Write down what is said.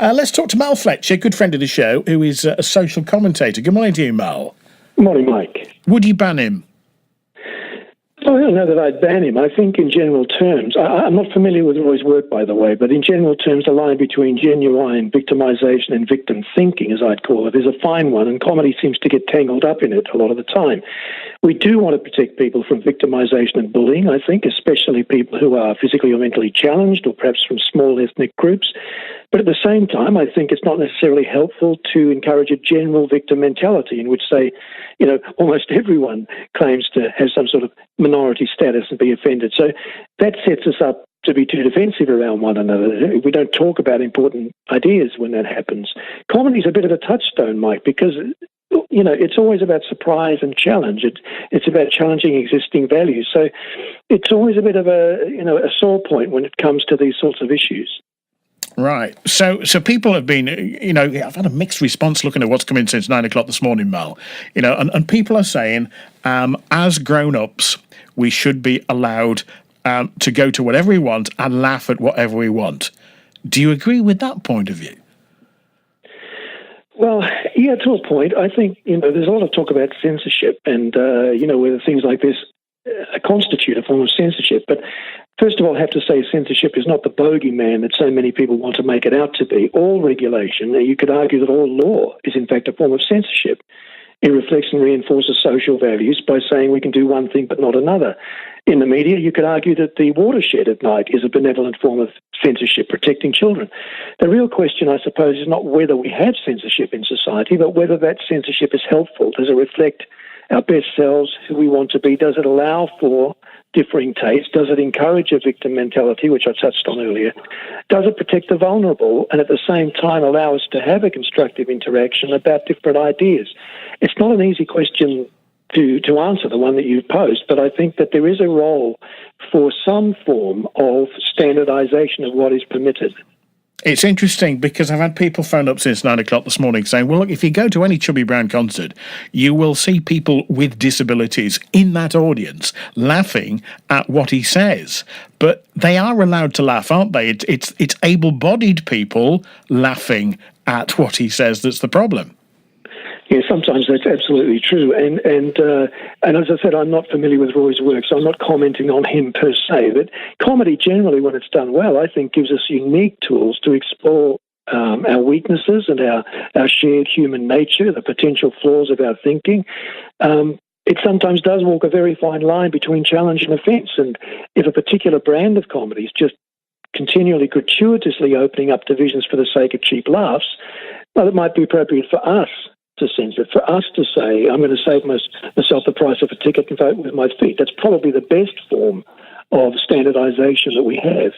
Let's talk to Mal Fletcher, good friend of the show, who is a social commentator. Good morning to you, Mal. Morning, Mike. Would you ban him? Oh, I don't know that I'd ban him. I think in general terms, I'm not familiar with Roy's work, by the way, but in general terms, the line between genuine victimization and victim thinking, as I'd call it, is a fine one, and comedy seems to get tangled up in it a lot of the time. We do want to protect people from victimization and bullying, I think, especially people who are physically or mentally challenged, or perhaps from small ethnic groups. But at the same time, I think it's not necessarily helpful to encourage a general victim mentality in which, say, almost everyone claims to have some sort of minority status and be offended. So that sets us up to be too defensive around one another. We don't talk about important ideas when that happens. Comedy's a bit of a touchstone, Mike, because it's always about surprise and challenge. It's about challenging existing values. So it's always a bit of a sore point when it comes to these sorts of issues. Right. So people have been, I've had a mixed response looking at what's come in since 9 o'clock this morning, Mal. And people are saying, as grown-ups, we should be allowed to go to whatever we want and laugh at whatever we want. Do you agree with that point of view? Well, yeah, to a point. I think, there's a lot of talk about censorship and, whether things like this constitute a form of censorship. But first of all, I have to say censorship is not the bogeyman that so many people want to make it out to be. All regulation, you could argue that all law is in fact a form of censorship. It reflects and reinforces social values by saying we can do one thing but not another. In the media, you could argue that the watershed at night is a benevolent form of censorship, protecting children. The real question, I suppose, is not whether we have censorship in society, but whether that censorship is helpful. Does it reflect our best selves, who we want to be? Does it allow for differing tastes? Does it encourage a victim mentality, which I touched on earlier? Does it protect the vulnerable and at the same time allow us to have a constructive interaction about different ideas? It's not an easy question to answer, the one that you posed, but I think that there is a role for some form of standardization of what is permitted. It's interesting because I've had people phone up since 9 o'clock this morning saying, well, look, if you go to any Chubby Brown concert, you will see people with disabilities in that audience laughing at what he says. But they are allowed to laugh, aren't they? It's able-bodied people laughing at what he says that's the problem. Yeah, sometimes that's absolutely true. And as I said, I'm not familiar with Roy's work, so I'm not commenting on him per se. But comedy generally, when it's done well, I think gives us unique tools to explore our weaknesses and our shared human nature, the potential flaws of our thinking. It sometimes does walk a very fine line between challenge and offence. And if a particular brand of comedy is just continually gratuitously opening up divisions for the sake of cheap laughs, well, it might be appropriate for us to censor, for us to say, I'm going to save myself the price of a ticket and vote with my feet. That's probably the best form of standardization that we have.